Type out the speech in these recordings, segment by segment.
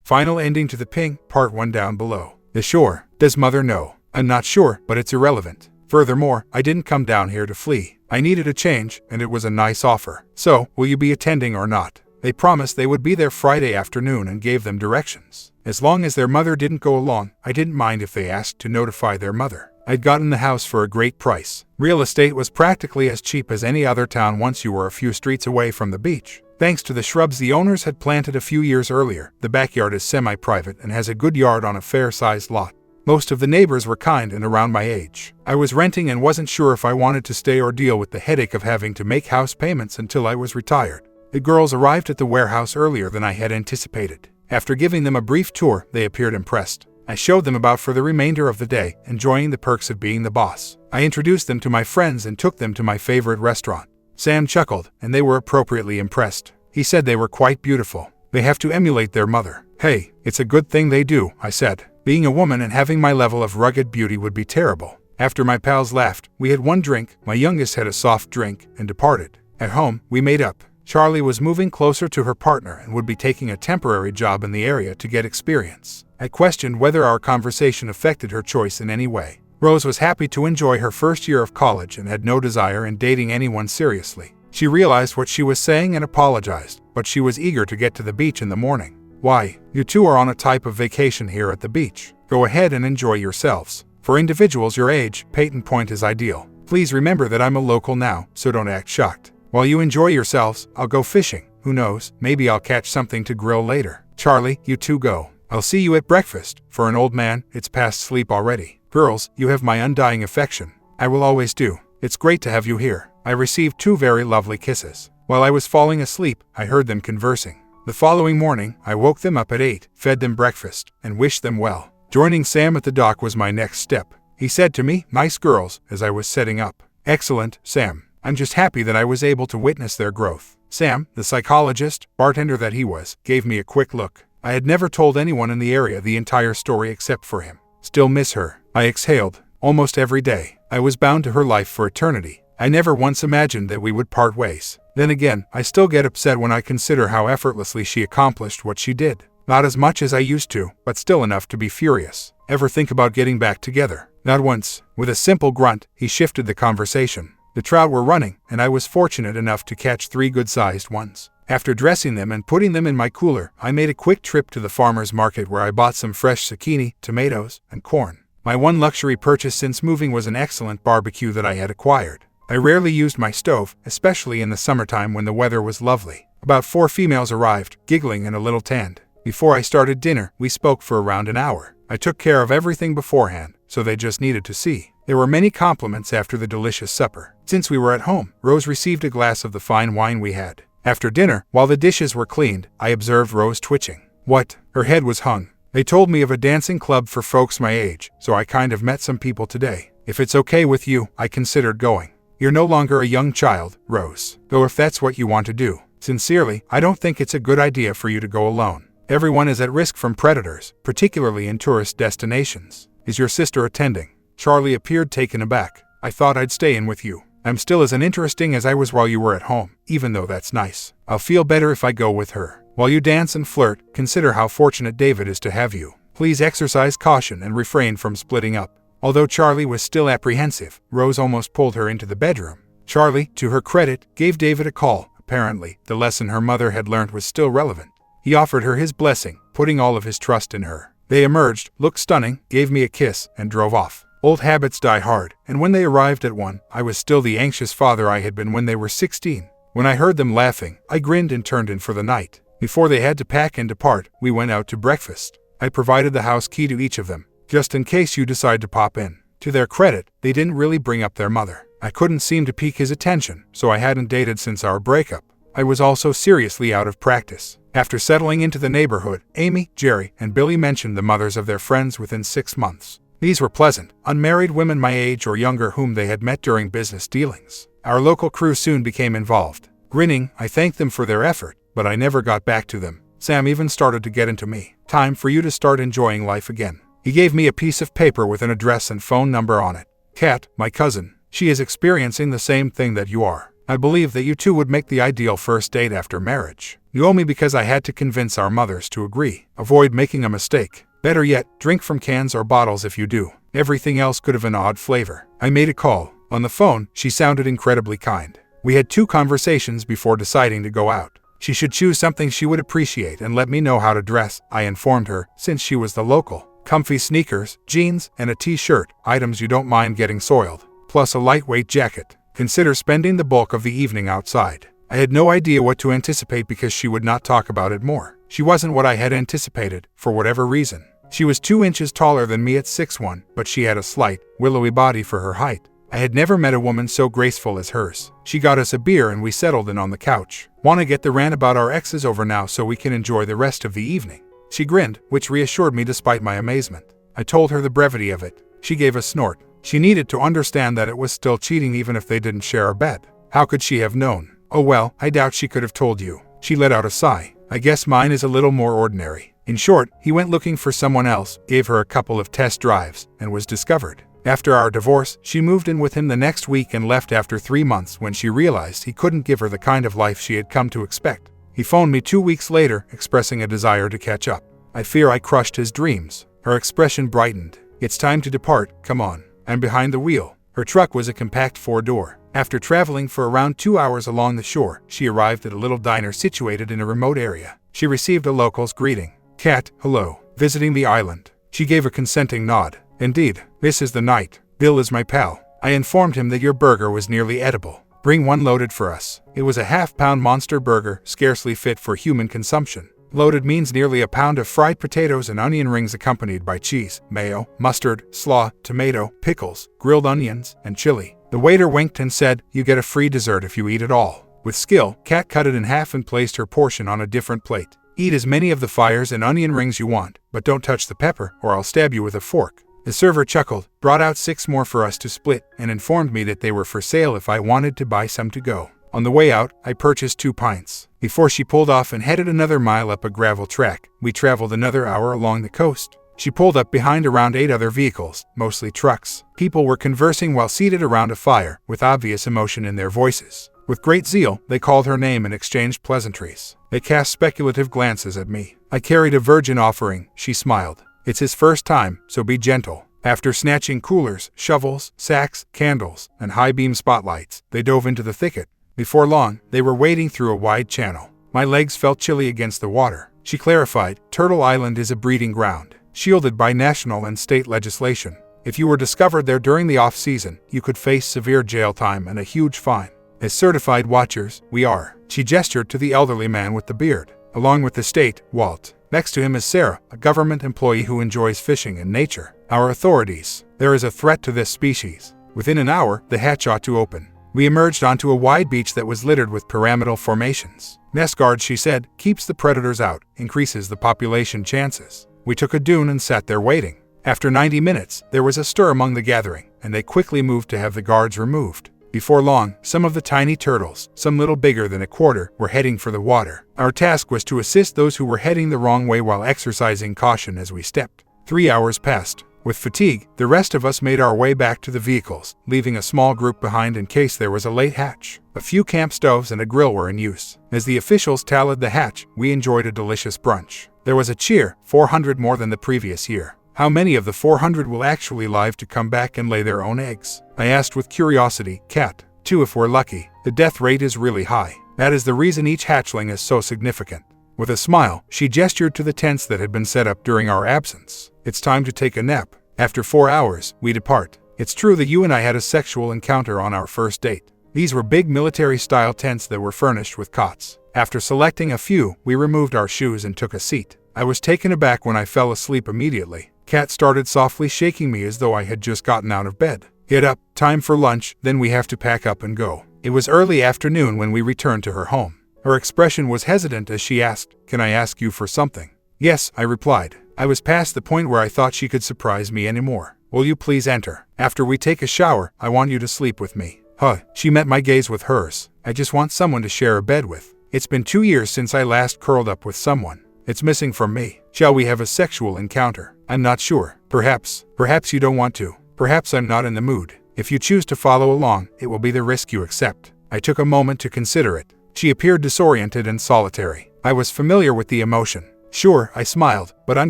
Final ending to the Ping, Part 1 down below. The shore. Does mother know? I'm not sure, but it's irrelevant. Furthermore, I didn't come down here to flee. I needed a change, and it was a nice offer. So, will you be attending or not? They promised they would be there Friday afternoon and gave them directions. As long as their mother didn't go along, I didn't mind if they asked to notify their mother. I'd gotten the house for a great price. Real estate was practically as cheap as any other town once you were a few streets away from the beach. Thanks to the shrubs the owners had planted a few years earlier, the backyard is semi-private and has a good yard on a fair-sized lot. Most of the neighbors were kind and around my age. I was renting and wasn't sure if I wanted to stay or deal with the headache of having to make house payments until I was retired. The girls arrived at the warehouse earlier than I had anticipated. After giving them a brief tour, they appeared impressed. I showed them about for the remainder of the day, enjoying the perks of being the boss. I introduced them to my friends and took them to my favorite restaurant. Sam chuckled, and they were appropriately impressed. He said they were quite beautiful. They have to emulate their mother. Hey, it's a good thing they do, I said. Being a woman and having my level of rugged beauty would be terrible. After my pals laughed, we had one drink, my youngest had a soft drink, and departed. At home, we made up. Charlie was moving closer to her partner and would be taking a temporary job in the area to get experience. I questioned whether our conversation affected her choice in any way. Rose was happy to enjoy her first year of college and had no desire in dating anyone seriously. She realized what she was saying and apologized, but she was eager to get to the beach in the morning. Why, you two are on a type of vacation here at the beach. Go ahead and enjoy yourselves. For individuals your age, Peyton Point is ideal. Please remember that I'm a local now, so don't act shocked. While you enjoy yourselves, I'll go fishing. Who knows, maybe I'll catch something to grill later. Charlie, you two go. I'll see you at breakfast. For an old man, it's past sleep already. Girls, you have my undying affection. I will always do. It's great to have you here. I received 2 very lovely kisses. While I was falling asleep, I heard them conversing. The following morning, I woke them up at 8, fed them breakfast, and wished them well. Joining Sam at the dock was my next step. He said to me, "Nice girls," as I was setting up. "Excellent, Sam. I'm just happy that I was able to witness their growth." Sam, the psychologist, bartender that he was, gave me a quick look. I had never told anyone in the area the entire story except for him. Still miss her, I exhaled. Almost every day. I was bound to her life for eternity. I never once imagined that we would part ways. Then again, I still get upset when I consider how effortlessly she accomplished what she did. Not as much as I used to, but still enough to be furious. Ever think about getting back together? Not once. With a simple grunt, he shifted the conversation. The trout were running, and I was fortunate enough to catch 3 good-sized ones. After dressing them and putting them in my cooler, I made a quick trip to the farmer's market where I bought some fresh zucchini, tomatoes, and corn. My one luxury purchase since moving was an excellent barbecue that I had acquired. I rarely used my stove, especially in the summertime when the weather was lovely. About 4 females arrived, giggling and a little tanned. Before I started dinner, we spoke for around an hour. I took care of everything beforehand, so they just needed to see. There were many compliments after the delicious supper. Since we were at home, Rose received a glass of the fine wine we had. After dinner, while the dishes were cleaned, I observed Rose twitching. What? Her head was hung. They told me of a dancing club for folks my age, so I kind of met some people today. If it's okay with you, I considered going. You're no longer a young child, Rose. Though if that's what you want to do. Sincerely, I don't think it's a good idea for you to go alone. Everyone is at risk from predators, particularly in tourist destinations. Is your sister attending? Charlie appeared taken aback. I thought I'd stay in with you. I'm still as uninteresting as I was while you were at home, even though that's nice. I'll feel better if I go with her. While you dance and flirt, consider how fortunate David is to have you. Please exercise caution and refrain from splitting up. Although Charlie was still apprehensive, Rose almost pulled her into the bedroom. Charlie, to her credit, gave David a call. Apparently, the lesson her mother had learned was still relevant. He offered her his blessing, putting all of his trust in her. They emerged, looked stunning, gave me a kiss, and drove off. Old habits die hard, and when they arrived at 1, I was still the anxious father I had been when they were 16. When I heard them laughing, I grinned and turned in for the night. Before they had to pack and depart, we went out to breakfast. I provided the house key to each of them, just in case you decide to pop in. To their credit, they didn't really bring up their mother. I couldn't seem to pique his attention, so I hadn't dated since our breakup. I was also seriously out of practice. After settling into the neighborhood, Amy, Jerry, and Billy mentioned the mothers of their friends within 6 months. These were pleasant, unmarried women my age or younger whom they had met during business dealings. Our local crew soon became involved. Grinning, I thanked them for their effort, but I never got back to them. Sam even started to get into me. Time for you to start enjoying life again. He gave me a piece of paper with an address and phone number on it. Kat, my cousin, she is experiencing the same thing that you are. I believe that you two would make the ideal first date after marriage. You owe me because I had to convince our mothers to agree. Avoid making a mistake. Better yet, drink from cans or bottles if you do. Everything else could have an odd flavor. I made a call. On the phone, she sounded incredibly kind. We had 2 conversations before deciding to go out. She should choose something she would appreciate and let me know how to dress, I informed her, since she was the local. Comfy sneakers, jeans, and a t-shirt, items you don't mind getting soiled, plus a lightweight jacket. Consider spending the bulk of the evening outside. I had no idea what to anticipate because she would not talk about it more. She wasn't what I had anticipated, for whatever reason. She was 2 inches taller than me at 6'1", but she had a slight, willowy body for her height. I had never met a woman so graceful as hers. She got us a beer and we settled in on the couch. Want to get the rant about our exes over now so we can enjoy the rest of the evening? She grinned, which reassured me despite my amazement. I told her the brevity of it. She gave a snort. She needed to understand that it was still cheating even if they didn't share a bed. How could she have known? Oh well, I doubt she could have told you. She let out a sigh. I guess mine is a little more ordinary. In short, he went looking for someone else, gave her a couple of test drives, and was discovered. After our divorce, she moved in with him the next week and left after 3 months when she realized he couldn't give her the kind of life she had come to expect. He phoned me 2 weeks later, expressing a desire to catch up. I fear I crushed his dreams. Her expression brightened. It's time to depart, come on. I'm behind the wheel. Her truck was a compact 4-door. After traveling for around 2 hours along the shore, she arrived at a little diner situated in a remote area. She received a local's greeting. Cat, hello. Visiting the island. She gave a consenting nod. Indeed, this is the night. Bill is my pal. I informed him that your burger was nearly edible. Bring one loaded for us. It was a half-pound monster burger, scarcely fit for human consumption. Loaded means nearly a pound of fried potatoes and onion rings accompanied by cheese, mayo, mustard, slaw, tomato, pickles, grilled onions, and chili. The waiter winked and said, you get a free dessert if you eat it all. With skill, Kat cut it in half and placed her portion on a different plate. Eat as many of the fires and onion rings you want, but don't touch the pepper or I'll stab you with a fork. The server chuckled, brought out 6 more for us to split, and informed me that they were for sale if I wanted to buy some to go. On the way out, I purchased 2 pints. Before she pulled off and headed another mile up a gravel track, we traveled another hour along the coast. She pulled up behind around 8 other vehicles, mostly trucks. People were conversing while seated around a fire, with obvious emotion in their voices. With great zeal, they called her name and exchanged pleasantries. They cast speculative glances at me. I carried a virgin offering, she smiled. It's his first time, so be gentle. After snatching coolers, shovels, sacks, candles, and high-beam spotlights, they dove into the thicket. Before long, they were wading through a wide channel. My legs felt chilly against the water. She clarified, Turtle Island is a breeding ground, shielded by national and state legislation. If you were discovered there during the off-season, you could face severe jail time and a huge fine. As certified watchers, we are. She gestured to the elderly man with the beard. Along with the state, Walt. Next to him is Sarah, a government employee who enjoys fishing and nature. Our authorities. There is a threat to this species. Within an hour, the hatch ought to open. We emerged onto a wide beach that was littered with pyramidal formations. Nest guard, she said, keeps the predators out, increases the population chances. We took a dune and sat there waiting. After 90 minutes, there was a stir among the gathering, and they quickly moved to have the guards removed. Before long, some of the tiny turtles, some little bigger than a quarter, were heading for the water. Our task was to assist those who were heading the wrong way while exercising caution as we stepped. 3 hours passed. With fatigue, the rest of us made our way back to the vehicles, leaving a small group behind in case there was a late hatch. A few camp stoves and a grill were in use. As the officials tallied the hatch, we enjoyed a delicious brunch. There was a cheer, 400 more than the previous year. How many of the 400 will actually live to come back and lay their own eggs? I asked with curiosity. Cat. 2 if we're lucky. The death rate is really high. That is the reason each hatchling is so significant. With a smile, she gestured to the tents that had been set up during our absence. It's time to take a nap. After 4 hours, we depart. It's true that you and I had a sexual encounter on our first date. These were big military-style tents that were furnished with cots. After selecting a few, we removed our shoes and took a seat. I was taken aback when I fell asleep immediately. Kat started softly shaking me as though I had just gotten out of bed. Get up, time for lunch, then we have to pack up and go. It was early afternoon when we returned to her home. Her expression was hesitant as she asked, Can I ask you for something? Yes, I replied. I was past the point where I thought she could surprise me anymore. Will you please enter? After we take a shower, I want you to sleep with me. Huh, she met my gaze with hers. I just want someone to share a bed with. It's been 2 years since I last curled up with someone. It's missing from me. Shall we have a sexual encounter? I'm not sure. Perhaps you don't want to. Perhaps I'm not in the mood. If you choose to follow along, it will be the risk you accept. I took a moment to consider it. She appeared disoriented and solitary. I was familiar with the emotion. Sure, I smiled, but I'm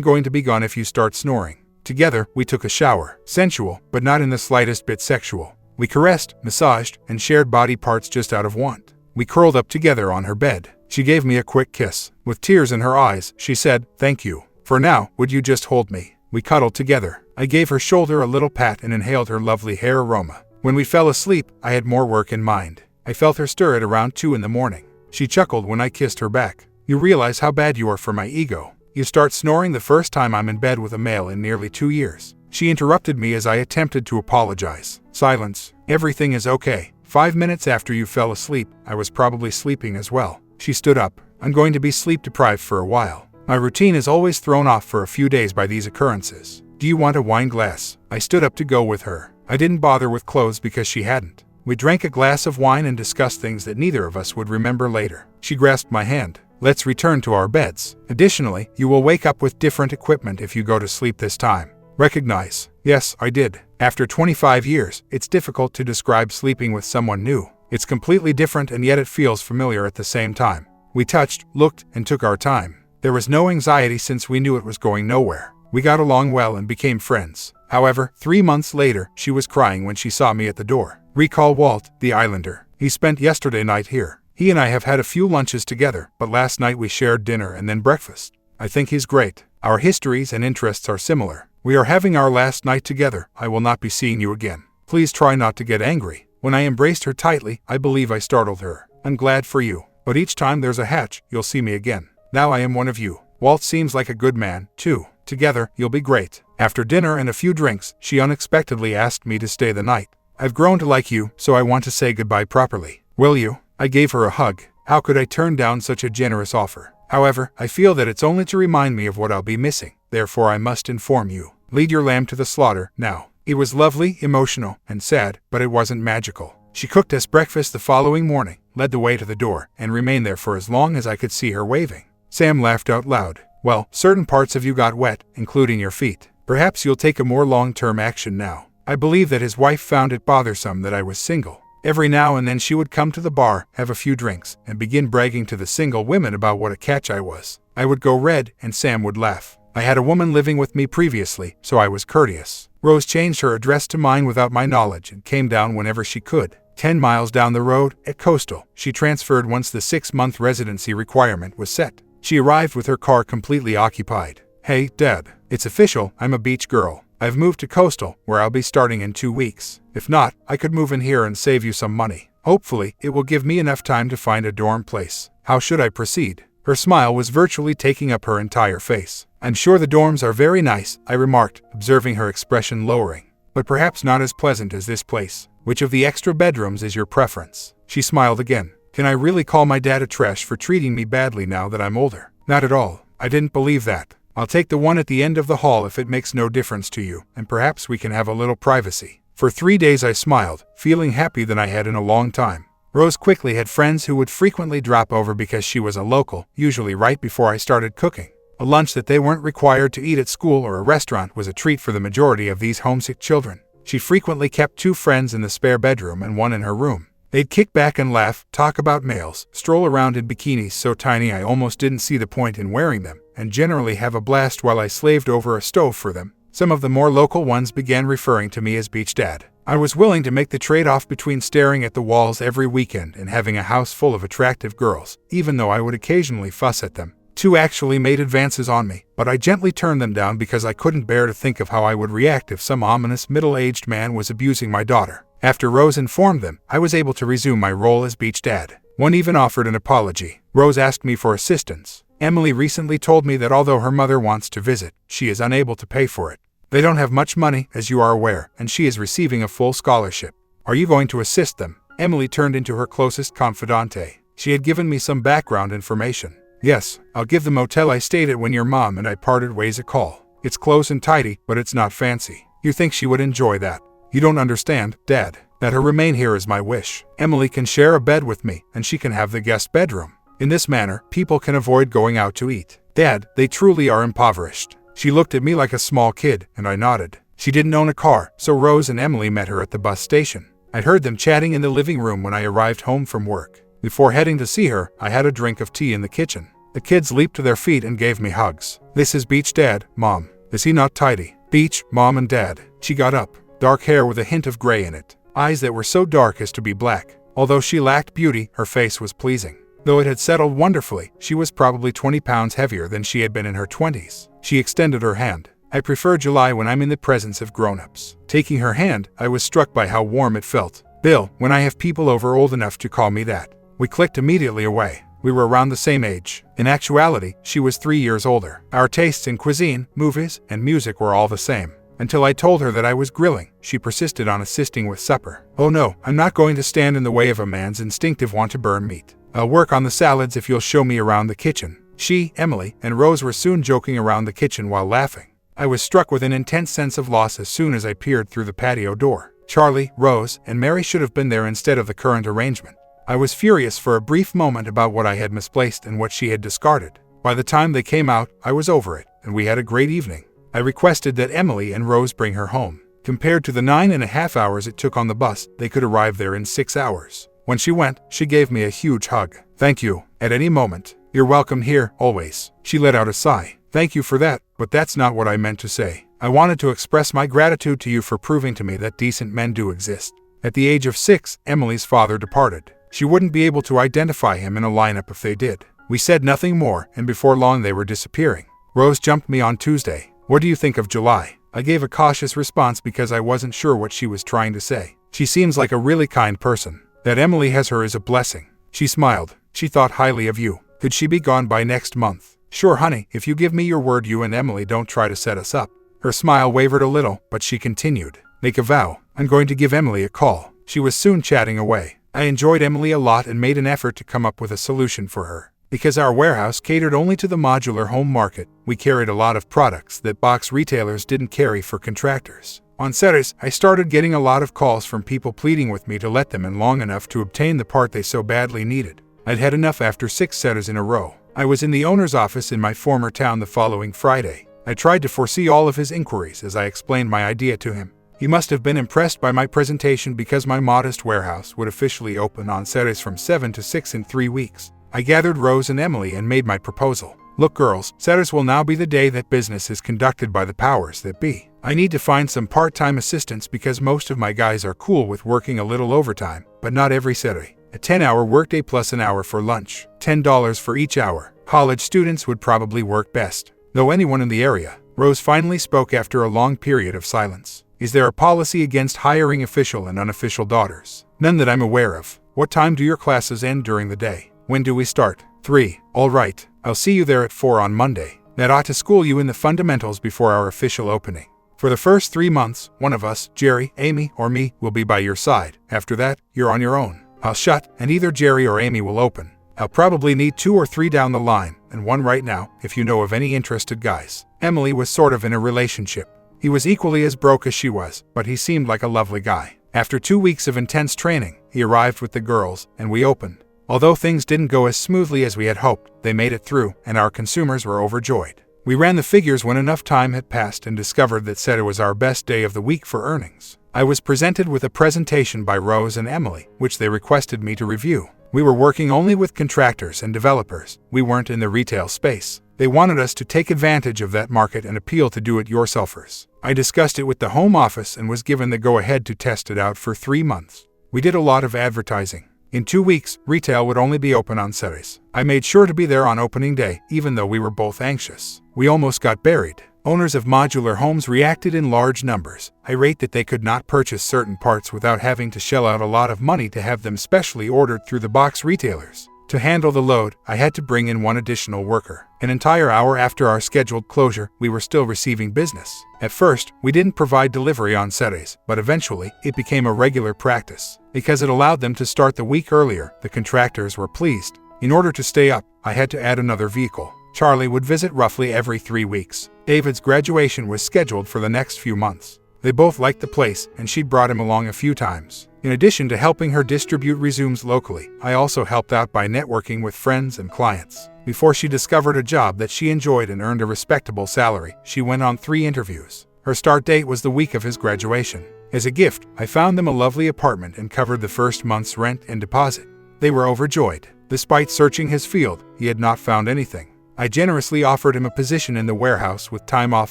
going to be gone if you start snoring. Together, we took a shower. Sensual, but not in the slightest bit sexual. We caressed, massaged, and shared body parts just out of want. We curled up together on her bed. She gave me a quick kiss. With tears in her eyes, she said, "Thank you. For now, would you just hold me?" We cuddled together. I gave her shoulder a little pat and inhaled her lovely hair aroma. When we fell asleep, I had more work in mind. I felt her stir at around 2 in the morning. She chuckled when I kissed her back. "You realize how bad you are for my ego. You start snoring the first time I'm in bed with a male in nearly 2 years. She interrupted me as I attempted to apologize. Silence. "Everything is okay. 5 minutes after you fell asleep, I was probably sleeping as well." She stood up. "I'm going to be sleep deprived for a while. My routine is always thrown off for a few days by these occurrences. Do you want a wine glass?" I stood up to go with her. I didn't bother with clothes because she hadn't. We drank a glass of wine and discussed things that neither of us would remember later. She grasped my hand. "Let's return to our beds. Additionally, you will wake up with different equipment if you go to sleep this time." Recognize. Yes, I did. After 25 years, it's difficult to describe sleeping with someone new. It's completely different and yet it feels familiar at the same time. We touched, looked, and took our time. There was no anxiety since we knew it was going nowhere. We got along well and became friends. However, 3 months later, she was crying when she saw me at the door. Recall Walt, the Islander. He spent yesterday night here. He and I have had a few lunches together, but last night we shared dinner and then breakfast. I think he's great. Our histories and interests are similar. We are having our last night together. I will not be seeing you again. Please try not to get angry. When I embraced her tightly, I believe I startled her. I'm glad for you. But each time there's a hatch, you'll see me again. Now I am one of you. Walt seems like a good man, too. Together, you'll be great. After dinner and a few drinks, she unexpectedly asked me to stay the night. I've grown to like you, so I want to say goodbye properly. Will you? I gave her a hug. How could I turn down such a generous offer? However, I feel that it's only to remind me of what I'll be missing. Therefore, I must inform you. Lead your lamb to the slaughter, now. It was lovely, emotional, and sad, but it wasn't magical. She cooked us breakfast the following morning, led the way to the door, and remained there for as long as I could see her waving. Sam laughed out loud. Well, certain parts of you got wet, including your feet. Perhaps you'll take a more long-term action now. I believe that his wife found it bothersome that I was single. Every now and then she would come to the bar, have a few drinks, and begin bragging to the single women about what a catch I was. I would go red, and Sam would laugh. I had a woman living with me previously, so I was courteous. Rose changed her address to mine without my knowledge and came down whenever she could. 10 miles down the road, at Coastal, she transferred once the 6-month residency requirement was set. She arrived with her car completely occupied. Hey, Dad, it's official, I'm a beach girl. I've moved to Coastal, where I'll be starting in 2 weeks. If not, I could move in here and save you some money. Hopefully, it will give me enough time to find a dorm place. How should I proceed? Her smile was virtually taking up her entire face. I'm sure the dorms are very nice, I remarked, observing her expression lowering. But perhaps not as pleasant as this place. Which of the extra bedrooms is your preference? She smiled again. Can I really call my dad a trash for treating me badly now that I'm older? Not at all. I didn't believe that. I'll take the one at the end of the hall if it makes no difference to you, and perhaps we can have a little privacy. For 3 days I smiled, feeling happier than I had in a long time. Rose quickly had friends who would frequently drop over because she was a local, usually right before I started cooking. A lunch that they weren't required to eat at school or a restaurant was a treat for the majority of these homesick children. She frequently kept 2 friends in the spare bedroom and 1 in her room. They'd kick back and laugh, talk about males, stroll around in bikinis so tiny I almost didn't see the point in wearing them, and generally have a blast while I slaved over a stove for them. Some of the more local ones began referring to me as Beach Dad. I was willing to make the trade-off between staring at the walls every weekend and having a house full of attractive girls, even though I would occasionally fuss at them. 2 actually made advances on me, but I gently turned them down because I couldn't bear to think of how I would react if some ominous middle-aged man was abusing my daughter. After Rose informed them, I was able to resume my role as Beach Dad. One even offered an apology. Rose asked me for assistance. Emily recently told me that although her mother wants to visit, she is unable to pay for it. They don't have much money, as you are aware, and she is receiving a full scholarship. Are you going to assist them? Emily turned into her closest confidante. She had given me some background information. Yes, I'll give the motel I stayed at when your mom and I parted ways a call. It's close and tidy, but it's not fancy. You think she would enjoy that? You don't understand, Dad, that her remain here is my wish. Emily can share a bed with me, and she can have the guest bedroom. In this manner, people can avoid going out to eat. Dad, they truly are impoverished. She looked at me like a small kid, and I nodded. She didn't own a car, so Rose and Emily met her at the bus station. I'd heard them chatting in the living room when I arrived home from work. Before heading to see her, I had a drink of tea in the kitchen. The kids leaped to their feet and gave me hugs. This is Beach, Dad, Mom. Is he not tidy? Beach, Mom and Dad. She got up. Dark hair with a hint of gray in it. Eyes that were so dark as to be black. Although she lacked beauty, her face was pleasing. Though it had settled wonderfully, she was probably 20 pounds heavier than she had been in her 20s. She extended her hand. I prefer July when I'm in the presence of grown-ups. Taking her hand, I was struck by how warm it felt. Bill, when I have people over old enough to call me that. We clicked immediately away. We were around the same age. In actuality, she was 3 years older. Our tastes in cuisine, movies, and music were all the same. Until I told her that I was grilling, she persisted on assisting with supper. Oh no, I'm not going to stand in the way of a man's instinctive want to burn meat. I'll work on the salads if you'll show me around the kitchen. She, Emily, and Rose were soon joking around the kitchen while laughing. I was struck with an intense sense of loss as soon as I peered through the patio door. Charlie, Rose, and Mary should have been there instead of the current arrangement. I was furious for a brief moment about what I had misplaced and what she had discarded. By the time they came out, I was over it, and we had a great evening. I requested that Emily and Rose bring her home. Compared to the 9.5 hours it took on the bus, they could arrive there in 6 hours. When she went, she gave me a huge hug. Thank you. At any moment. You're welcome here, always. She let out a sigh. Thank you for that, but that's not what I meant to say. I wanted to express my gratitude to you for proving to me that decent men do exist. At the age of 6, Emily's father departed. She wouldn't be able to identify him in a lineup if they did. We said nothing more, and before long they were disappearing. Rose jumped me on Tuesday. What do you think of July? I gave a cautious response because I wasn't sure what she was trying to say. She seems like a really kind person. That Emily has her is a blessing. She smiled. She thought highly of you. Could she be gone by next month? Sure, honey, if you give me your word you and Emily don't try to set us up. Her smile wavered a little, but she continued. Make a vow. I'm going to give Emily a call. She was soon chatting away. I enjoyed Emily a lot and made an effort to come up with a solution for her. Because our warehouse catered only to the modular home market, we carried a lot of products that box retailers didn't carry for contractors. On Saturdays, I started getting a lot of calls from people pleading with me to let them in long enough to obtain the part they so badly needed. I'd had enough after 6 Saturdays in a row. I was in the owner's office in my former town the following Friday. I tried to foresee all of his inquiries as I explained my idea to him. He must have been impressed by my presentation because my modest warehouse would officially open on Saturdays from 7 to 6 in 3 weeks. I gathered Rose and Emily and made my proposal. Look girls, Saturdays will now be the day that business is conducted by the powers that be. I need to find some part-time assistants because most of my guys are cool with working a little overtime, but not every Saturday. A 10-hour workday plus an hour for lunch, $10 for each hour. College students would probably work best. Know anyone in the area? Rose finally spoke after a long period of silence. Is there a policy against hiring official and unofficial daughters? None that I'm aware of. What time do your classes end during the day? When do we start? 3. All right. I'll see you there at 4 on Monday. That ought to school you in the fundamentals before our official opening. For the first 3 months, one of us, Jerry, Amy, or me, will be by your side. After that, you're on your own. I'll shut, and either Jerry or Amy will open. I'll probably need 2 or 3 down the line, and 1 right now, if you know of any interested guys. Emily was sort of in a relationship. He was equally as broke as she was, but he seemed like a lovely guy. After 2 weeks of intense training, he arrived with the girls, and we opened. Although things didn't go as smoothly as we had hoped, they made it through, and our consumers were overjoyed. We ran the figures when enough time had passed and discovered that Saturday was our best day of the week for earnings. I was presented with a presentation by Rose and Emily, which they requested me to review. We were working only with contractors and developers. We weren't in the retail space. They wanted us to take advantage of that market and appeal to do-it-yourselfers. I discussed it with the home office and was given the go-ahead to test it out for 3 months. We did a lot of advertising. In 2 weeks, retail would only be open on Saturdays. I made sure to be there on opening day, even though we were both anxious. We almost got buried. Owners of modular homes reacted in large numbers, irate that they could not purchase certain parts without having to shell out a lot of money to have them specially ordered through the box retailers. To handle the load, I had to bring in 1 additional worker. An entire hour after our scheduled closure, we were still receiving business. At first, we didn't provide delivery on Saturdays, but eventually, it became a regular practice. Because it allowed them to start the week earlier, the contractors were pleased. In order to stay up, I had to add another vehicle. Charlie would visit roughly every 3 weeks. David's graduation was scheduled for the next few months. They both liked the place, and she'd brought him along a few times. In addition to helping her distribute resumes locally, I also helped out by networking with friends and clients. Before she discovered a job that she enjoyed and earned a respectable salary, she went on 3 interviews. Her start date was the week of his graduation. As a gift, I found them a lovely apartment and covered the first month's rent and deposit. They were overjoyed. Despite searching his field, he had not found anything. I generously offered him a position in the warehouse with time off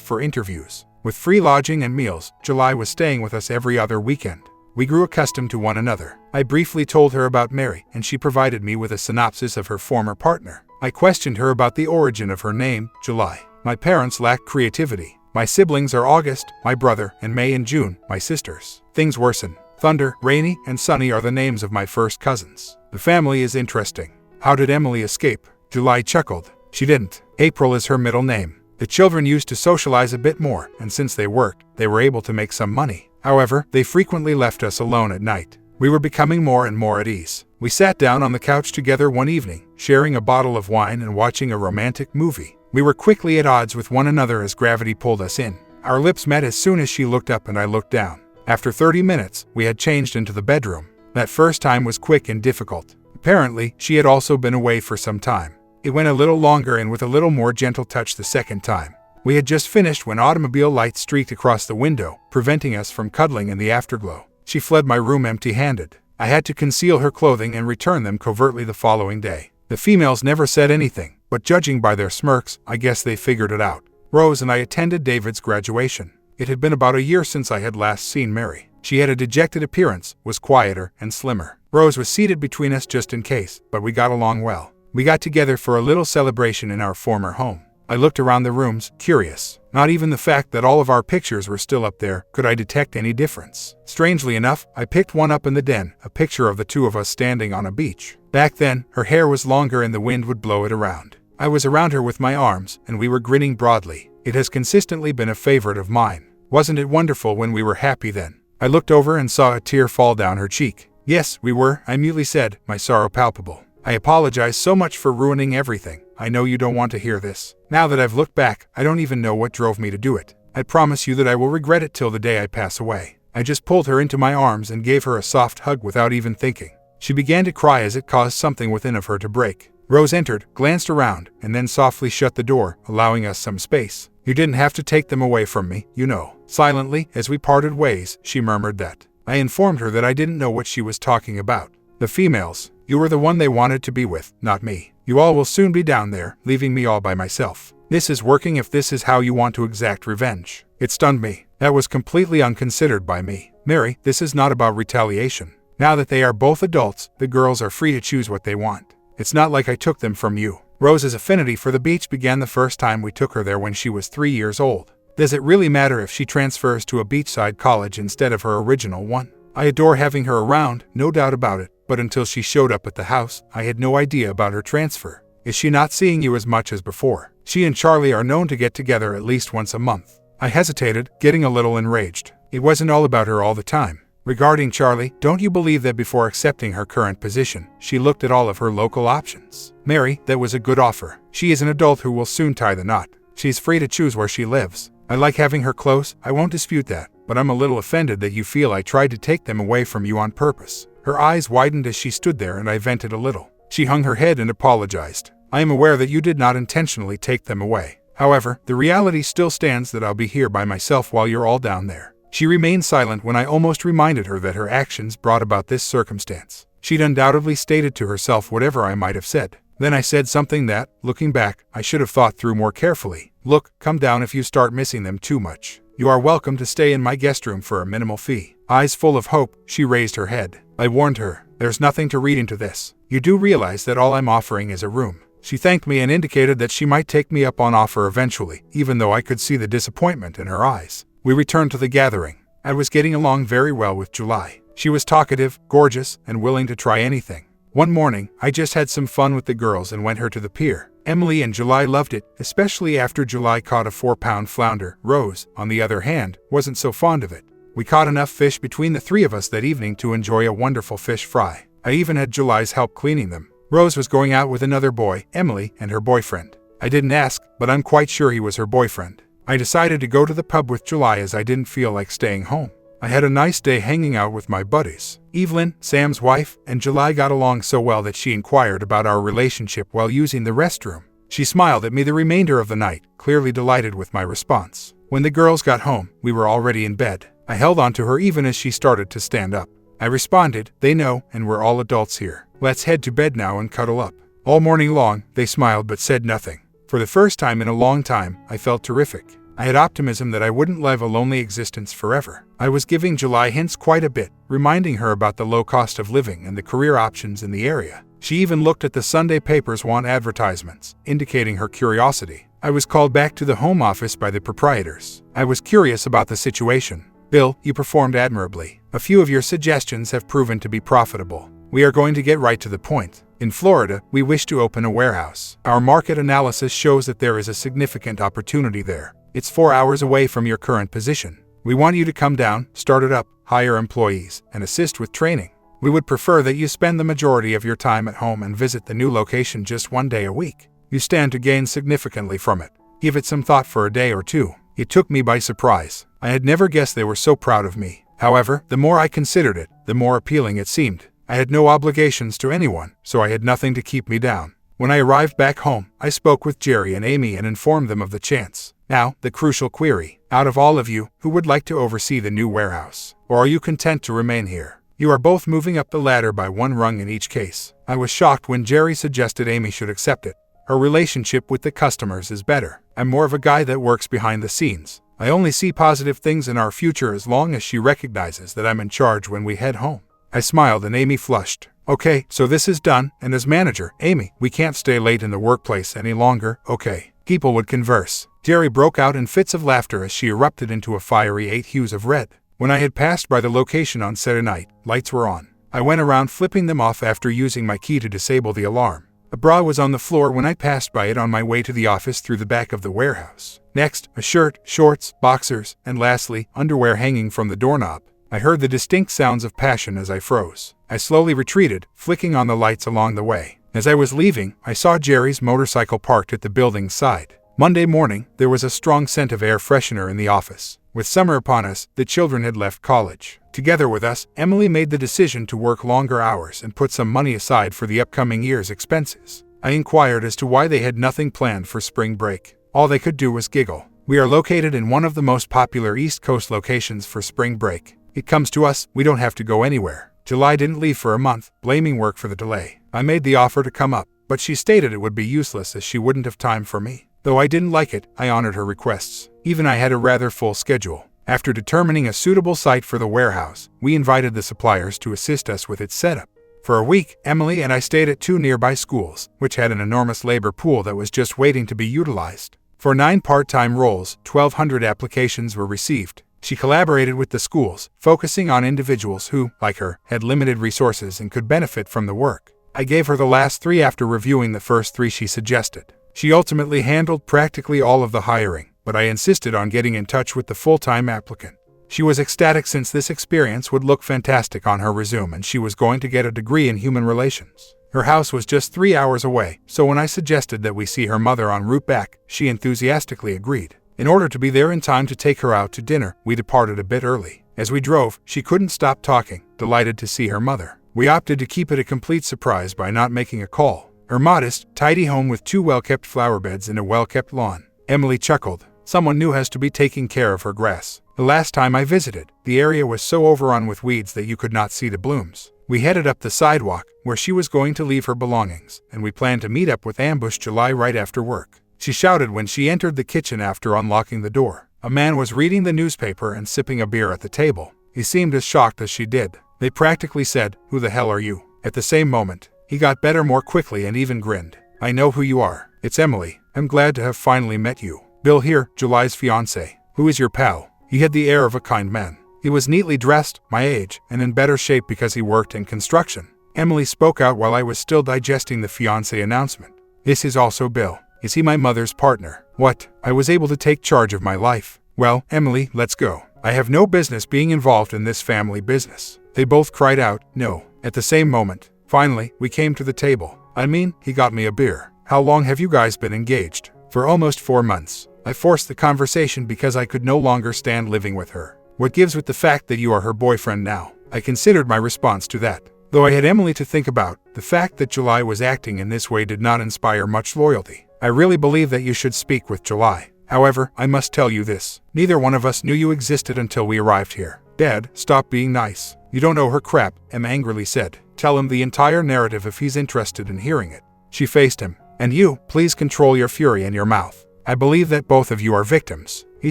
for interviews. With free lodging and meals, July was staying with us every other weekend. We grew accustomed to one another. I briefly told her about Mary, and she provided me with a synopsis of her former partner. I questioned her about the origin of her name, July. My parents lacked creativity. My siblings are August, my brother, and May and June, my sisters. Things worsen. Thunder, Rainy, and Sunny are the names of my first cousins. The family is interesting. How did Emily escape? July chuckled. She didn't. April is her middle name. The children used to socialize a bit more, and since they worked, they were able to make some money. However, they frequently left us alone at night. We were becoming more and more at ease. We sat down on the couch together one evening, sharing a bottle of wine and watching a romantic movie. We were quickly at odds with one another as gravity pulled us in. Our lips met as soon as she looked up and I looked down. After 30 minutes, we had changed into the bedroom. That first time was quick and difficult. Apparently, she had also been away for some time. It went a little longer and with a little more gentle touch the second time. We had just finished when automobile lights streaked across the window, preventing us from cuddling in the afterglow. She fled my room empty-handed. I had to conceal her clothing and return them covertly the following day. The females never said anything, but judging by their smirks, I guess they figured it out. Rose and I attended David's graduation. It had been about a year since I had last seen Mary. She had a dejected appearance, was quieter and slimmer. Rose was seated between us just in case, but we got along well. We got together for a little celebration in our former home. I looked around the rooms, curious. Not even the fact that all of our pictures were still up there could I detect any difference. Strangely enough, I picked one up in the den, a picture of the two of us standing on a beach. Back then, her hair was longer and the wind would blow it around. I was around her with my arms, and we were grinning broadly. It has consistently been a favorite of mine. Wasn't it wonderful when we were happy then? I looked over and saw a tear fall down her cheek. Yes, we were, I mutely said, my sorrow palpable. I apologize so much for ruining everything. I know you don't want to hear this. Now that I've looked back, I don't even know what drove me to do it. I promise you that I will regret it till the day I pass away. I just pulled her into my arms and gave her a soft hug without even thinking. She began to cry as it caused something within of her to break. Rose entered, glanced around, and then softly shut the door, allowing us some space. You didn't have to take them away from me, you know. Silently, as we parted ways, she murmured that. I informed her that I didn't know what she was talking about. The females. You were the one they wanted to be with, not me. You all will soon be down there, leaving me all by myself. This is working if this is how you want to exact revenge. It stunned me. That was completely unconsidered by me. Mary, this is not about retaliation. Now that they are both adults, the girls are free to choose what they want. It's not like I took them from you. Rose's affinity for the beach began the first time we took her there when she was 3 years old. Does it really matter if she transfers to a beachside college instead of her original one? I adore having her around, no doubt about it, but until she showed up at the house, I had no idea about her transfer. Is she not seeing you as much as before? She and Charlie are known to get together at least once a month. I hesitated, getting a little enraged. It wasn't all about her all the time. Regarding Charlie, don't you believe that before accepting her current position, she looked at all of her local options? Mary, that was a good offer. She is an adult who will soon tie the knot. She's free to choose where she lives. I like having her close, I won't dispute that, but I'm a little offended that you feel I tried to take them away from you on purpose. Her eyes widened as she stood there and I vented a little. She hung her head and apologized. I am aware that you did not intentionally take them away. However, the reality still stands that I'll be here by myself while you're all down there. She remained silent when I almost reminded her that her actions brought about this circumstance. She'd undoubtedly stated to herself whatever I might have said. Then I said something that, looking back, I should have thought through more carefully. Look, come down if you start missing them too much. You are welcome to stay in my guest room for a minimal fee. Eyes full of hope, she raised her head. I warned her, there's nothing to read into this. You do realize that all I'm offering is a room. She thanked me and indicated that she might take me up on offer eventually, even though I could see the disappointment in her eyes. We returned to the gathering. I was getting along very well with July. She was talkative, gorgeous, and willing to try anything. One morning, I just had some fun with the girls and went her to the pier. Emily and July loved it, especially after July caught a 4-pound flounder. Rose, on the other hand, wasn't so fond of it. We caught enough fish between the three of us that evening to enjoy a wonderful fish fry. I even had July's help cleaning them. Rose was going out with another boy, Emily, and her boyfriend. I didn't ask, but I'm quite sure he was her boyfriend. I decided to go to the pub with July as I didn't feel like staying home. I had a nice day hanging out with my buddies. Evelyn, Sam's wife, and July got along so well that she inquired about our relationship while using the restroom. She smiled at me the remainder of the night, clearly delighted with my response. When the girls got home, we were already in bed. I held on to her even as she started to stand up. I responded, they know, and we're all adults here. Let's head to bed now and cuddle up." All morning long, they smiled but said nothing. For the first time in a long time, I felt terrific. I had optimism that I wouldn't live a lonely existence forever. I was giving July hints quite a bit, reminding her about the low cost of living and the career options in the area. She even looked at the Sunday papers' want advertisements, indicating her curiosity. I was called back to the home office by the proprietors. I was curious about the situation. "Bill, you performed admirably. A few of your suggestions have proven to be profitable. We are going to get right to the point. In Florida, we wish to open a warehouse. Our market analysis shows that there is a significant opportunity there. It's 4 hours away from your current position. We want you to come down, start it up, hire employees, and assist with training. We would prefer that you spend the majority of your time at home and visit the new location just 1 day a week. You stand to gain significantly from it. Give it some thought for a day or two." It took me by surprise. I had never guessed they were so proud of me. However, the more I considered it, the more appealing it seemed. I had no obligations to anyone, so I had nothing to keep me down. When I arrived back home, I spoke with Jerry and Amy and informed them of the chance. Now, the crucial query. Out of all of you, who would like to oversee the new warehouse? Or are you content to remain here? You are both moving up the ladder by 1 rung in each case. I was shocked when Jerry suggested Amy should accept it. Her relationship with the customers is better. I'm more of a guy that works behind the scenes. I only see positive things in our future as long as she recognizes that I'm in charge when we head home. I smiled and Amy flushed. "Okay, so this is done, and as manager, Amy, we can't stay late in the workplace any longer, okay?" People would converse. Jerry broke out in fits of laughter as she erupted into a fiery 8 hues of red. When I had passed by the location on Saturday night, lights were on. I went around flipping them off after using my key to disable the alarm. A bra was on the floor when I passed by it on my way to the office through the back of the warehouse. Next, a shirt, shorts, boxers, and lastly, underwear hanging from the doorknob. I heard the distinct sounds of passion as I froze. I slowly retreated, flicking on the lights along the way. As I was leaving, I saw Jerry's motorcycle parked at the building's side. Monday morning, there was a strong scent of air freshener in the office. With summer upon us, the children had left college. Together with us, Emily made the decision to work longer hours and put some money aside for the upcoming year's expenses. I inquired as to why they had nothing planned for spring break. All they could do was giggle. "We are located in one of the most popular East Coast locations for spring break. It comes to us, we don't have to go anywhere." July didn't leave for a month, blaming work for the delay. I made the offer to come up, but she stated it would be useless as she wouldn't have time for me. Though I didn't like it, I honored her requests. Even I had a rather full schedule. After determining a suitable site for the warehouse, we invited the suppliers to assist us with its setup. For a week, Emily and I stayed at 2 nearby schools, which had an enormous labor pool that was just waiting to be utilized. For 9 part-time roles, 1,200 applications were received. She collaborated with the schools, focusing on individuals who, like her, had limited resources and could benefit from the work. I gave her the last 3 after reviewing the first 3 she suggested. She ultimately handled practically all of the hiring, but I insisted on getting in touch with the full-time applicant. She was ecstatic since this experience would look fantastic on her resume and she was going to get a degree in human relations. Her house was just 3 hours away, so when I suggested that we see her mother en route back, she enthusiastically agreed. In order to be there in time to take her out to dinner, we departed a bit early. As we drove, she couldn't stop talking, delighted to see her mother. We opted to keep it a complete surprise by not making a call. Her modest, tidy home with 2 well-kept flower beds and a well-kept lawn. Emily chuckled. Someone new has to be taking care of her grass. The last time I visited, the area was so overrun with weeds that you could not see the blooms. We headed up the sidewalk, where she was going to leave her belongings, and we planned to meet up with Ambush July right after work. She shouted when she entered the kitchen after unlocking the door. A man was reading the newspaper and sipping a beer at the table. He seemed as shocked as she did. They practically said, "Who the hell are you?" At the same moment, he got better more quickly and even grinned. "I know who you are. It's Emily. I'm glad to have finally met you. Bill here, July's fiancé. Who is your pal?" He had the air of a kind man. He was neatly dressed, my age, and in better shape because he worked in construction. Emily spoke out while I was still digesting the fiancé announcement. "This is also Bill. Is he my mother's partner?" What? I was able to take charge of my life. "Well, Emily, let's go. I have no business being involved in this family business." They both cried out, "No." At the same moment, finally, we came to the table. I mean, he got me a beer. "How long have you guys been engaged?" "For almost 4 months. I forced the conversation because I could no longer stand living with her." "What gives with the fact that you are her boyfriend now?" I considered my response to that. Though I had Emily to think about, the fact that July was acting in this way did not inspire much loyalty. "I really believe that you should speak with July. However, I must tell you this. Neither one of us knew you existed until we arrived here." "Dad, stop being nice. You don't know her crap," Em angrily said. tell him the entire narrative if he's interested in hearing it. She faced him. And you, please control your fury in your mouth. I believe that both of you are victims. He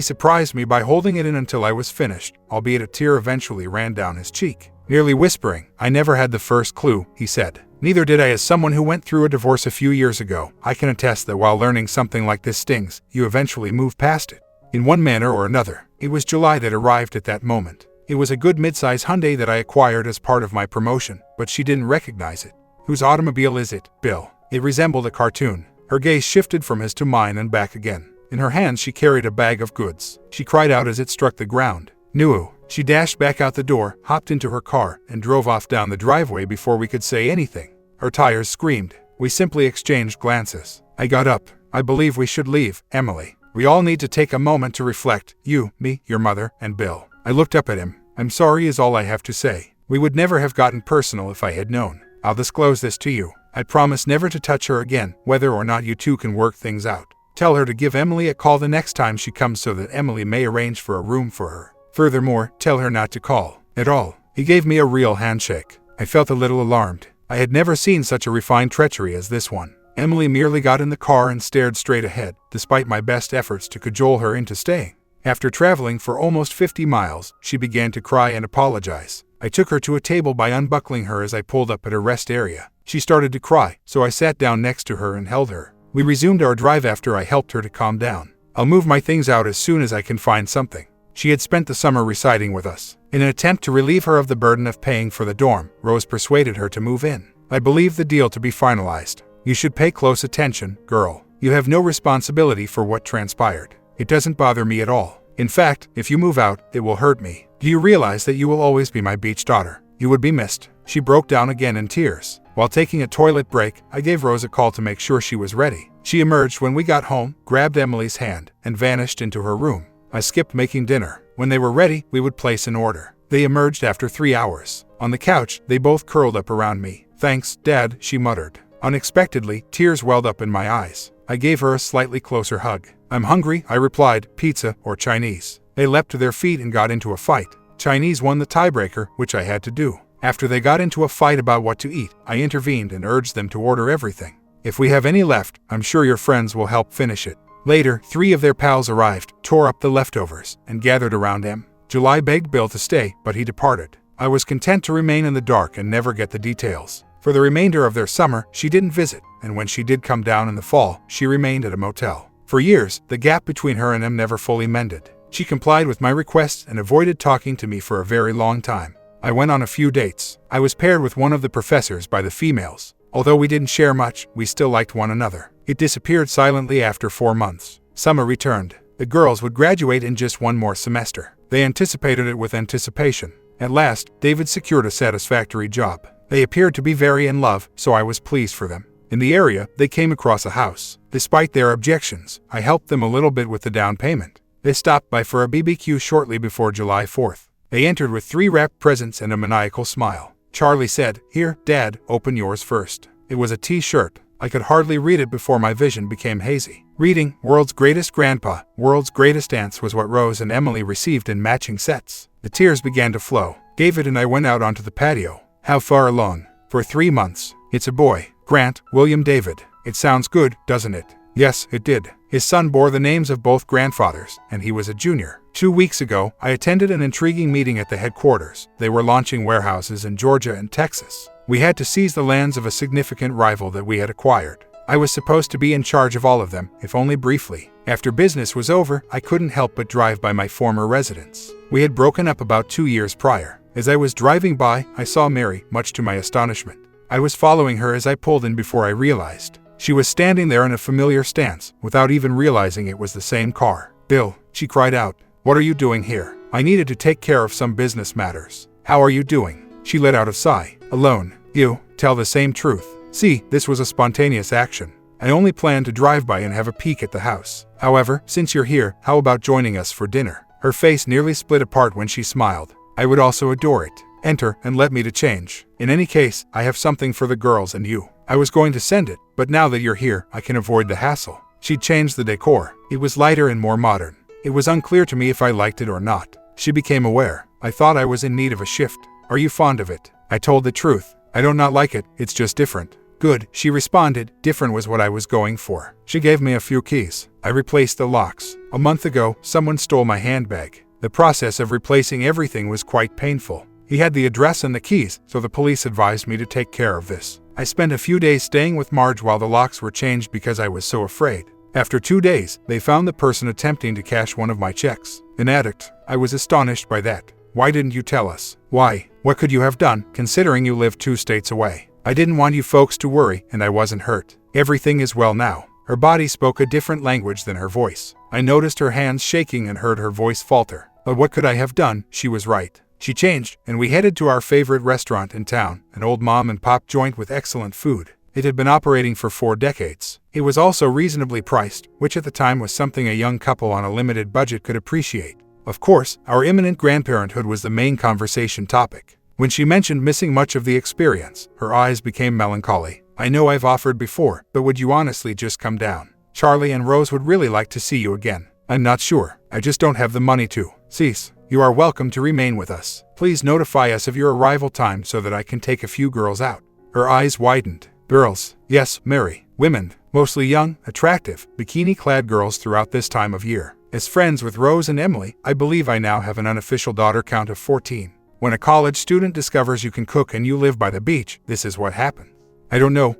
surprised me by holding it in until I was finished, albeit a tear eventually ran down his cheek. Nearly whispering, I never had the first clue, he said. Neither did I. As someone who went through a divorce a few years ago, I can attest that while learning something like this stings, you eventually move past it. In one manner or another, it was July that arrived at that moment. It was a good mid-size Hyundai that I acquired as part of my promotion, but she didn't recognize it. Whose automobile is it, Bill? It resembled a cartoon. Her gaze shifted from his to mine and back again. In her hands she carried a bag of goods. She cried out as it struck the ground. Nuo. She dashed back out the door, hopped into her car, and drove off down the driveway before we could say anything. Her tires screamed. We simply exchanged glances. I got up. I believe we should leave, Emily. We all need to take a moment to reflect. You, me, your mother, and Bill. I looked up at him. I'm sorry is all I have to say. We would never have gotten personal if I had known. I'll disclose this to you. I promise never to touch her again, whether or not you two can work things out. Tell her to give Emily a call the next time she comes so that Emily may arrange for a room for her. Furthermore, tell her not to call. At all. He gave me a real handshake. I felt a little alarmed. I had never seen such a refined treachery as this one. Emily merely got in the car and stared straight ahead, despite my best efforts to cajole her into staying. After traveling for almost 50 miles, she began to cry and apologize. I took her to a table by unbuckling her as I pulled up at a rest area. She started to cry, so I sat down next to her and held her. We resumed our drive after I helped her to calm down. I'll move my things out as soon as I can find something. She had spent the summer residing with us. In an attempt to relieve her of the burden of paying for the dorm, Rose persuaded her to move in. I believe the deal to be finalized. You should pay close attention, girl. You have no responsibility for what transpired. It doesn't bother me at all. In fact, if you move out, it will hurt me. Do you realize that you will always be my beach daughter? You would be missed. She broke down again in tears. While taking a toilet break, I gave Rose a call to make sure she was ready. She emerged when we got home, grabbed Emily's hand, and vanished into her room. I skipped making dinner. When they were ready, we would place an order. They emerged after 3 hours. On the couch, they both curled up around me. Thanks, Dad, she muttered. Unexpectedly, tears welled up in my eyes. I gave her a slightly closer hug. I'm hungry, I replied, pizza or Chinese. They leapt to their feet and got into a fight. Chinese won the tiebreaker, which I had to do. After they got into a fight about what to eat, I intervened and urged them to order everything. If we have any left, I'm sure your friends will help finish it. Later, 3 of their pals arrived, tore up the leftovers, and gathered around them. July begged Bill to stay, but he departed. I was content to remain in the dark and never get the details. For the remainder of their summer, she didn't visit, and when she did come down in the fall, she remained at a motel. For years, the gap between her and him never fully mended. She complied with my requests and avoided talking to me for a very long time. I went on a few dates. I was paired with one of the professors by the females. Although we didn't share much, we still liked one another. It disappeared silently after 4 months. Summer returned. The girls would graduate in just 1 more semester. They anticipated it with anticipation. At last, David secured a satisfactory job. They appeared to be very in love, so I was pleased for them. In the area, they came across a house. Despite their objections, I helped them a little bit with the down payment. They stopped by for a BBQ shortly before July 4th. They entered with 3 wrapped presents and a maniacal smile. Charlie said, "Here, Dad, open yours first." It was a T-shirt. I could hardly read it before my vision became hazy. Reading, "World's Greatest Grandpa, World's Greatest Aunts" was what Rose and Emily received in matching sets. The tears began to flow. David and I went out onto the patio. How far along? For 3 months. It's a boy. Grant, William David. It sounds good, doesn't it? Yes, it did. His son bore the names of both grandfathers, and he was a junior. 2 weeks ago, I attended an intriguing meeting at the headquarters. They were launching warehouses in Georgia and Texas. We had to seize the lands of a significant rival that we had acquired. I was supposed to be in charge of all of them, if only briefly. After business was over, I couldn't help but drive by my former residence. We had broken up about 2 years prior. As I was driving by, I saw Mary, much to my astonishment. I was following her as I pulled in before I realized. She was standing there in a familiar stance, without even realizing it was the same car. "Bill," she cried out. "What are you doing here? I needed to take care of some business matters. How are you doing?" She let out a sigh. "Alone. You, tell the same truth." See, this was a spontaneous action. I only planned to drive by and have a peek at the house. However, since you're here, how about joining us for dinner? Her face nearly split apart when she smiled. I would also adore it. Enter and let me to change. In any case, I have something for the girls and you. I was going to send it, but now that you're here, I can avoid the hassle. She changed the decor. It was lighter and more modern. It was unclear to me if I liked it or not. She became aware. I thought I was in need of a shift. Are you fond of it? I told the truth. I don't not like it, it's just different. Good, she responded. Different was what I was going for. She gave me a few keys. I replaced the locks. A month ago, someone stole my handbag. The process of replacing everything was quite painful. He had the address and the keys, so the police advised me to take care of this. I spent a few days staying with Marge while the locks were changed because I was so afraid. After 2 days, they found the person attempting to cash one of my checks. An addict. I was astonished by that. Why didn't you tell us? Why? What could you have done, considering you live 2 states away? I didn't want you folks to worry, and I wasn't hurt. Everything is well now. Her body spoke a different language than her voice. I noticed her hands shaking and heard her voice falter. But what could I have done? She was right. She changed, and we headed to our favorite restaurant in town, an old mom and pop joint with excellent food. It had been operating for 4 decades. It was also reasonably priced, which at the time was something a young couple on a limited budget could appreciate. Of course, our imminent grandparenthood was the main conversation topic. When she mentioned missing much of the experience, her eyes became melancholy. I know I've offered before, but would you honestly just come down? Charlie and Rose would really like to see you again. I'm not sure. I just don't have the money to. Cease. You are welcome to remain with us. Please notify us of your arrival time so that I can take a few girls out. Her eyes widened. Girls. Yes, Mary. Women. Mostly young, attractive, bikini-clad girls throughout this time of year. As friends with Rose and Emily, I believe I now have an unofficial daughter count of 14. When a college student discovers you can cook and you live by the beach, this is what happens. I don't know.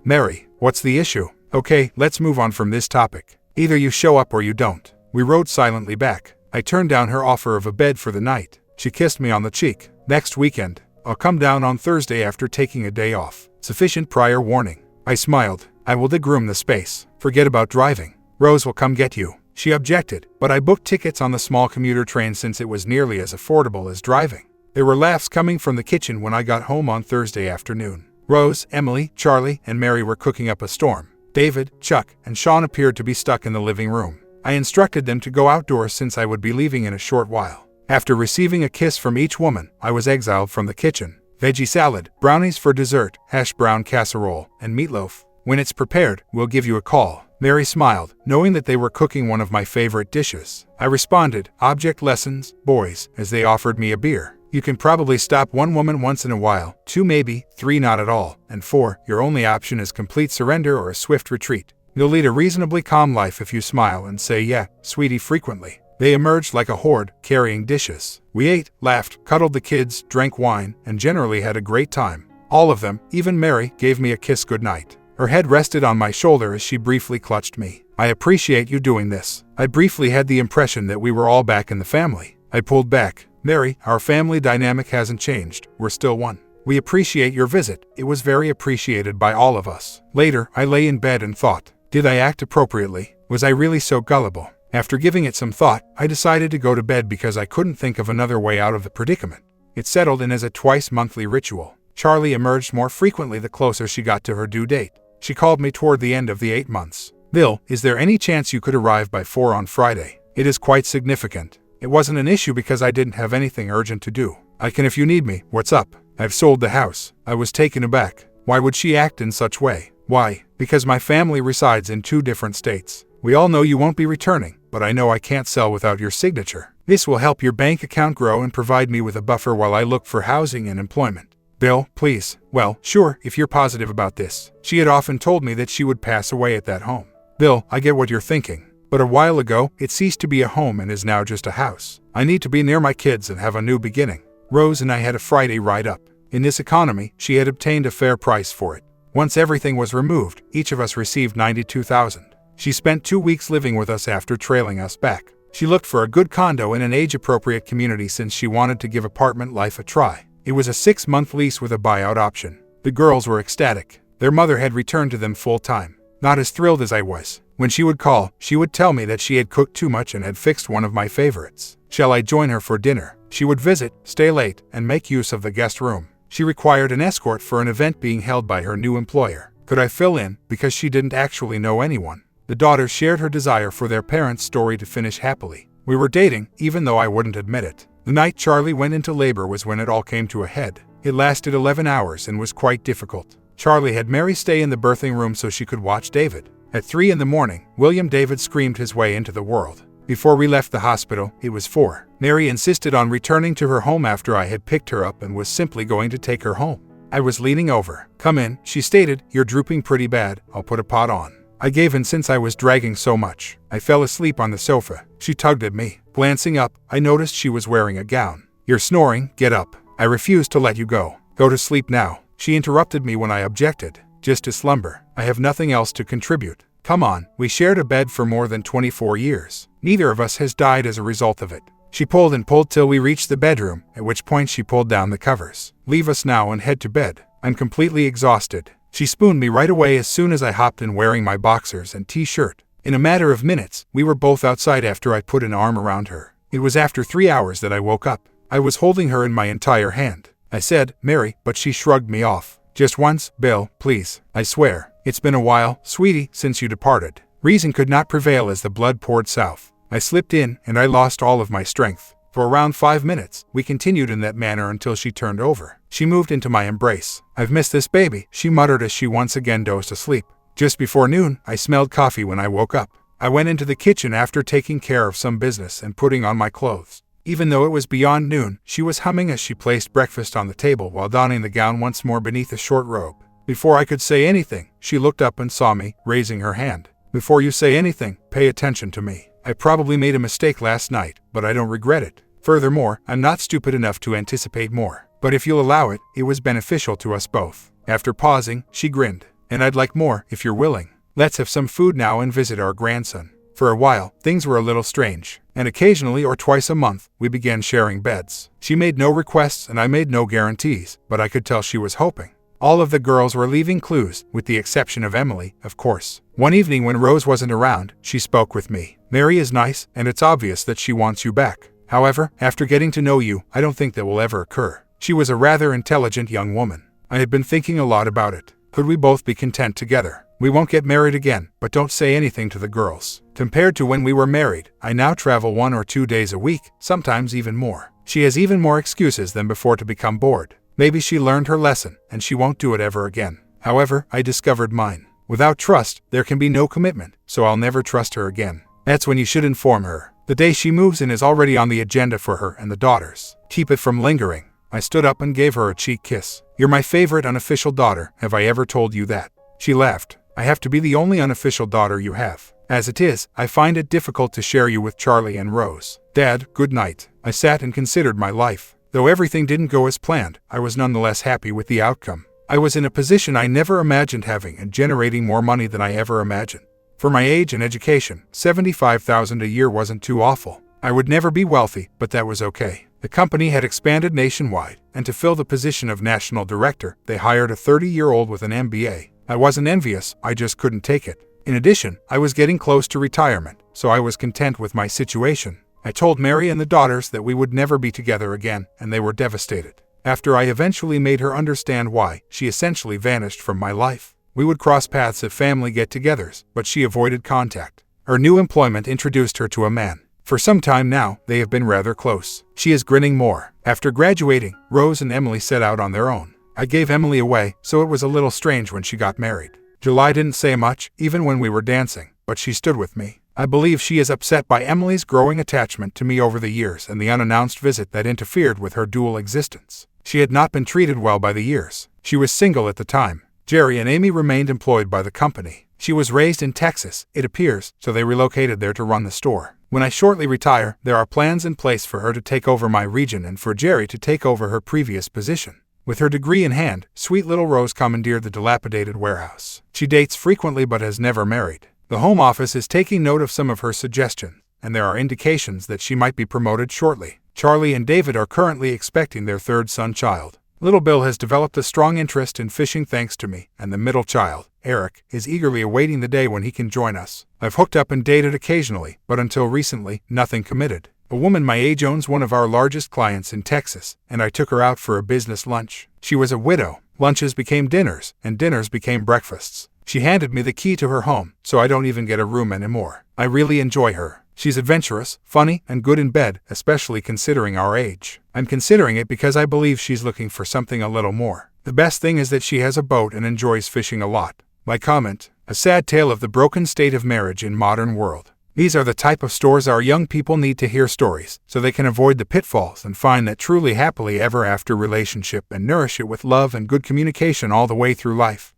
Mary, what's the issue? Okay, let's move on from this topic. Either you show up or you don't. We rode silently back. I turned down her offer of a bed for the night. She kissed me on the cheek. Next weekend. I'll come down on Thursday after taking a day off. Sufficient prior warning. I smiled. I will degroom the space. Forget about driving. Rose will come get you. She objected, but I booked tickets on the small commuter train since it was nearly as affordable as driving. There were laughs coming from the kitchen when I got home on Thursday afternoon. Rose, Emily, Charlie, and Mary were cooking up a storm. David, Chuck, and Sean appeared to be stuck in the living room. I instructed them to go outdoors since I would be leaving in a short while. After receiving a kiss from each woman, I was exiled from the kitchen. Veggie salad, brownies for dessert, hash brown casserole, and meatloaf. When it's prepared, we'll give you a call. Mary smiled, knowing that they were cooking one of my favorite dishes. I responded, object lessons, boys, as they offered me a beer. You can probably stop 1 woman once in a while, 2 maybe, 3 not at all, and 4, your only option is complete surrender or a swift retreat. You'll lead a reasonably calm life if you smile and say yeah, sweetie frequently. They emerged like a horde, carrying dishes. We ate, laughed, cuddled the kids, drank wine, and generally had a great time. All of them, even Mary, gave me a kiss goodnight. Her head rested on my shoulder as she briefly clutched me. I appreciate you doing this. I briefly had the impression that we were all back in the family. I pulled back. Mary, our family dynamic hasn't changed. We're still one. We appreciate your visit. It was very appreciated by all of us. Later, I lay in bed and thought, did I act appropriately? Was I really so gullible? After giving it some thought, I decided to go to bed because I couldn't think of another way out of the predicament. It settled in as a twice-monthly ritual. Charlie emerged more frequently the closer she got to her due date. She called me toward the end of the 8 months. Bill, is there any chance you could arrive by 4 on Friday? It is quite significant. It wasn't an issue because I didn't have anything urgent to do. I can if you need me. What's up? I've sold the house. I was taken aback. Why would she act in such way? Why? Because my family resides in 2 different states. We all know you won't be returning, but I know I can't sell without your signature. This will help your bank account grow and provide me with a buffer while I look for housing and employment. Bill, please. Well, sure, if you're positive about this. She had often told me that she would pass away at that home. Bill, I get what you're thinking. But a while ago, it ceased to be a home and is now just a house. I need to be near my kids and have a new beginning. Rose and I had a Friday ride up. In this economy, she had obtained a fair price for it. Once everything was removed, each of us received $92,000. She spent 2 weeks living with us after trailing us back. She looked for a good condo in an age-appropriate community since she wanted to give apartment life a try. It was a 6-month lease with a buyout option. The girls were ecstatic. Their mother had returned to them full-time. Not as thrilled as I was. When she would call, she would tell me that she had cooked too much and had fixed one of my favorites. Shall I join her for dinner? She would visit, stay late, and make use of the guest room. She required an escort for an event being held by her new employer. Could I fill in, because she didn't actually know anyone? The daughters shared her desire for their parents' story to finish happily. We were dating, even though I wouldn't admit it. The night Charlie went into labor was when it all came to a head. It lasted 11 hours and was quite difficult. Charlie had Mary stay in the birthing room so she could watch David. At 3 in the morning, William David screamed his way into the world. Before we left the hospital, it was 4. Mary insisted on returning to her home after I had picked her up and was simply going to take her home. I was leaning over. "Come in," she stated. "You're drooping pretty bad. I'll put a pot on." I gave in since I was dragging so much. I fell asleep on the sofa. She tugged at me. Glancing up, I noticed she was wearing a gown. "You're snoring. Get up. I refuse to let you go. Go to sleep now." She interrupted me when I objected. "Just to slumber. I have nothing else to contribute. Come on." We shared a bed for more than 24 years. Neither of us has died as a result of it. She pulled and pulled till we reached the bedroom, at which point she pulled down the covers. "Leave us now and head to bed. I'm completely exhausted." She spooned me right away as soon as I hopped in wearing my boxers and t-shirt. In a matter of minutes, we were both outside after I put an arm around her. It was after 3 hours that I woke up. I was holding her in my entire hand. I said, "Mary," but she shrugged me off. "Just once, Bill, please. I swear. It's been a while, sweetie, since you departed." Reason could not prevail as the blood poured south. I slipped in, and I lost all of my strength. For around 5 minutes, we continued in that manner until she turned over. She moved into my embrace. "I've missed this baby," she muttered as she once again dozed asleep. Just before noon, I smelled coffee when I woke up. I went into the kitchen after taking care of some business and putting on my clothes. Even though it was beyond noon, she was humming as she placed breakfast on the table while donning the gown once more beneath a short robe. Before I could say anything, she looked up and saw me, raising her hand. "Before you say anything, pay attention to me. I probably made a mistake last night, but I don't regret it. Furthermore, I'm not stupid enough to anticipate more. But if you'll allow it, it was beneficial to us both." After pausing, she grinned. "And I'd like more, if you're willing. Let's have some food now and visit our grandson." For a while, things were a little strange, and occasionally or twice a month, we began sharing beds. She made no requests and I made no guarantees, but I could tell she was hoping. All of the girls were leaving clues, with the exception of Emily, of course. One evening when Rose wasn't around, she spoke with me. "Mary is nice, and it's obvious that she wants you back. However, after getting to know you, I don't think that will ever occur." She was a rather intelligent young woman. I had been thinking a lot about it. Could we both be content together? We won't get married again, but don't say anything to the girls. Compared to when we were married, I now travel 1 or 2 days a week, sometimes even more. She has even more excuses than before to become bored. Maybe she learned her lesson, and she won't do it ever again. However, I discovered mine. Without trust, there can be no commitment, so I'll never trust her again. That's when you should inform her. The day she moves in is already on the agenda for her and the daughters. Keep it from lingering. I stood up and gave her a cheek kiss. "You're my favorite unofficial daughter. Have I ever told you that?" She laughed. "I have to be the only unofficial daughter you have. As it is, I find it difficult to share you with Charlie and Rose." "Dad, good night." I sat and considered my life. Though everything didn't go as planned, I was nonetheless happy with the outcome. I was in a position I never imagined having and generating more money than I ever imagined. For my age and education, $75,000 a year wasn't too awful. I would never be wealthy, but that was okay. The company had expanded nationwide, and to fill the position of national director, they hired a 30-year-old with an MBA. I wasn't envious, I just couldn't take it. In addition, I was getting close to retirement, so I was content with my situation. I told Mary and the daughters that we would never be together again, and they were devastated. After I eventually made her understand why, she essentially vanished from my life. We would cross paths at family get-togethers, but she avoided contact. Her new employment introduced her to a man. For some time now, they have been rather close. She is grinning more. After graduating, Rose and Emily set out on their own. I gave Emily away, so it was a little strange when she got married. July didn't say much, even when we were dancing, but she stood with me. I believe she is upset by Emily's growing attachment to me over the years and the unannounced visit that interfered with her dual existence. She had not been treated well by the years. She was single at the time. Jerry and Amy remained employed by the company. She was raised in Texas, it appears, so they relocated there to run the store. When I shortly retire, there are plans in place for her to take over my region and for Jerry to take over her previous position. With her degree in hand, sweet little Rose commandeered the dilapidated warehouse. She dates frequently but has never married. The Home Office is taking note of some of her suggestions, and there are indications that she might be promoted shortly. Charlie and David are currently expecting their third son child. Little Bill has developed a strong interest in fishing thanks to me, and the middle child, Eric, is eagerly awaiting the day when he can join us. I've hooked up and dated occasionally, but until recently, nothing committed. A woman my age owns one of our largest clients in Texas, and I took her out for a business lunch. She was a widow. Lunches became dinners, and dinners became breakfasts. She handed me the key to her home, so I don't even get a room anymore. I really enjoy her. She's adventurous, funny, and good in bed, especially considering our age. I'm considering it because I believe she's looking for something a little more. The best thing is that she has a boat and enjoys fishing a lot. My comment: a sad tale of the broken state of marriage in modern world. These are the type of stores our young people need to hear stories, so they can avoid the pitfalls and find that truly happily ever after relationship and nourish it with love and good communication all the way through life.